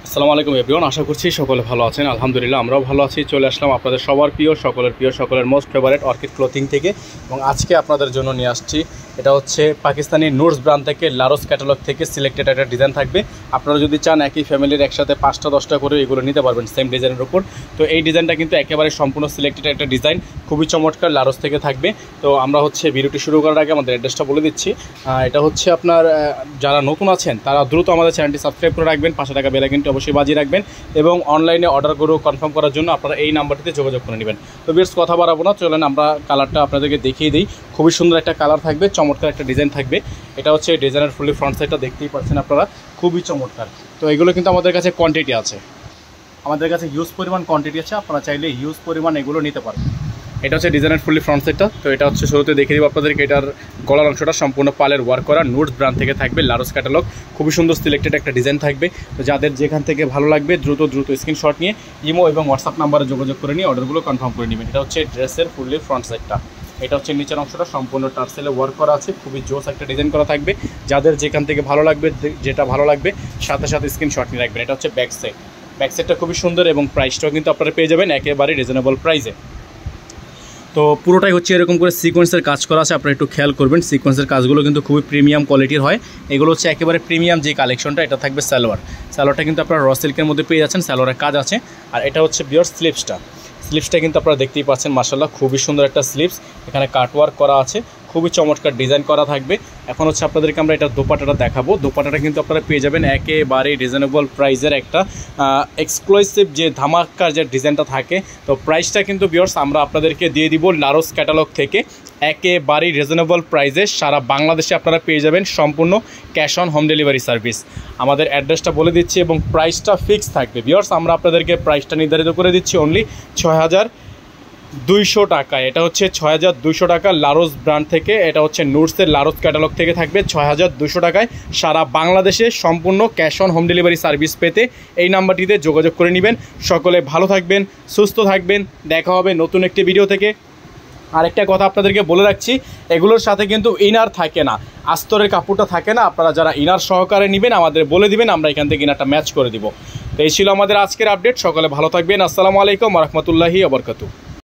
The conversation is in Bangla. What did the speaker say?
আসসালামু আলাইকুম এভরিওয়ান, আশা করছি সকলে ভালো আছেন। আলহামদুলিল্লাহ আমরাও ভালো আছি। চলে আসলাম আপনাদের সবার প্রিয় সকলের মোস্ট ফেভারিট অর্কিড ক্লোথিং থেকে। এবং আজকে আপনাদের জন্য নিয়ে আসছি, এটা হচ্ছে পাকিস্তানি নুটস ব্র্যান্ড থেকে লারোস ক্যাটালগ থেকে সিলেক্টেড একটা ডিজাইন থাকবে। আপনারা যদি চান একই ফ্যামিলির একসাথে 5টা 10টা করে এগুলো নিতে পারবেন সেম ডিজাইনের উপর। তো এই ডিজাইনটা কিন্তু একেবারে সম্পূর্ণ সিলেক্টেড একটা ডিজাইন, খুবই চমৎকার লারোস থেকে থাকবে। তো আমরা হচ্ছে ভিডিওটি শুরু করার আগে আমাদের অ্যাড্রেসটা বলে দিচ্ছি। এটা হচ্ছে আপনার যারা নতুন আছেন তারা দ্রুত আমাদের চ্যানেলটি সাবস্ক্রাইব করে রাখবেন, 5 টাকা বেল আইকনটি অবশ্যই বাজিয়ে রাখবেন এবং অনলাইনে অর্ডারগুলো কনফার্ম করার জন্য আপনারা এই নাম্বারটিতে যোগাযোগ করে নেবেন। তো বেশ কথা বাড়াবো না, চলেন আমরা কালারটা আপনাদেরকে দেখিয়ে দিই। খুবই সুন্দর একটা কালার থাকবে, চমৎকার একটা ডিজাইন থাকবে। এটা হচ্ছে ডিজাইনের ফুলি ফ্রন্ট সাইডটা দেখতেই পাচ্ছেন আপনারা, খুবই চমৎকার। তো এগুলো কিন্তু আমাদের কাছে কোয়ান্টিটি আছে, আমাদের কাছে হিউজ পরিমাণ কোয়ান্টিটি আছে, আপনারা চাইলে হিউজ পরিমাণ এগুলো নিতে পারেন। এটা হচ্ছে ডিজাইনের ফুলি ফ্রন্ট সাইডটা। তো এটা হচ্ছে শুরুতে দেখিয়ে দিব আপনাদেরকে, এটার গলার অংশটা সম্পূর্ণ পালের ওয়ার্ক করা নুটস ব্র্যান্ড থেকে থাকবে লারোস ক্যাটালগ। খুবই সুন্দর সিলেক্টেড একটা ডিজাইন থাকবে। তো যাদের যেখান থেকে ভালো লাগবে দ্রুত স্ক্রিনশট নিয়ে ইমো এবং হোয়াটসঅ্যাপ নাম্বারে যোগাযোগ করে নিয়ে অর্ডারগুলো কনফার্ম করে নেবেন। এটা হচ্ছে ড্রেসের ফুলি ফ্রন্ট সাইডটা। এটা হচ্ছে নিচের অংশটা সম্পূর্ণ টার্সেলে ওয়ার্ক করা আছে, খুবই জোস একটা ডিজাইন করা থাকবে। যাদের যেখান থেকে ভালো লাগবে, যেটা ভালো লাগবে সাথে সাথে স্ক্রিনশট নিয়ে রাখবেন। এটা হচ্ছে ব্যাক সাইডটা খুবই সুন্দর এবং প্রাইসটাও কিন্তু আপনারা পেয়ে যাবেন একেবারে রিজনেবল প্রাইসে। তো পুরোটাই হচ্ছে এরকম করে সিকোয়েন্সের কাজ করা আছে, আপনারা একটু খেয়াল করবেন। সিকোয়েন্সের কাজগুলো কিন্তু খুবই প্রিমিয়াম কোয়ালিটির হয়। এগুলো হচ্ছে একেবারে প্রিমিয়াম যে কালেকশনটা। এটা থাকবে সালোয়ারটা কিন্তু আপনারা র সিল্কের মধ্যে পেয়ে যাচ্ছেন, সালোয়ারের কাজ আছে। আর এটা হচ্ছে বিয়ার স্লিপসটা কিন্তু আপনারা দেখতেই পাচ্ছেন, মাশাআল্লাহ খুবই সুন্দর একটা স্লিপস। এখানে কাটওয়ার্ক করা আছে, খুবই চমৎকার ডিজাইন করা থাকবে। এখন হচ্ছে আপনাদেরকে আমরা এটা দোপাট্টাটা দেখাবো। দোপাট্টাটা কিন্তু আপনারা পেয়ে যাবেন একেবারে রিজনেবল প্রাইসের একটা এক্সক্লুসিভ যে ধামাকার যে ডিজাইনটা থাকে। তো প্রাইসটা কিন্তু ভিউয়ার্স আমরা আপনাদেরকে দিয়ে দিব লারোস ক্যাটালগ থেকে একেবারেই রিজনেবল প্রাইসে। সারা বাংলাদেশে আপনারা পেয়ে যাবেন সম্পূর্ণ cash on home delivery service. আমাদের অ্যাড্রেসটা বলে দিচ্ছি এবং প্রাইসটা ফিক্স থাকবে ভিউয়ার্স। আমরা আপনাদেরকে প্রাইসটা নির্ধারিত করে দিচ্ছি অনলি 6200 টাকা। এটা হচ্ছে 6200 টাকা লারোস ব্র্যান্ড থেকে। এটা হচ্ছে নুটসের লারোস ক্যাটালগ থেকে থাকবে 6200 টাকায়। সারা বাংলাদেশে সম্পূর্ণ cash on home delivery service পেতে এই নাম্বারটিতে যোগাযোগ করে নেবেন। সকলে ভালো থাকবেন, সুস্থ থাকবেন, দেখা হবে নতুন একটি ভিডিও থেকে। আরেকটা কথা আপনাদেরকে বলে রাখছি, এগুলোর সাথে কিন্তু ইনার থাকে না, আস্তরের কাপড়টা থাকে না। আপনারা যারা ইনার সহকারে নেবেন আমাদের বলে দিবেন, আমরা এখান থেকে ইনারটা ম্যাচ করে দিব। তো এই ছিল আমাদের আজকের আপডেট। সকলে ভালো থাকবেন। আসসালামু আলাইকুম ওয়া রাহমাতুল্লাহি ওয়া বারাকাতুহু।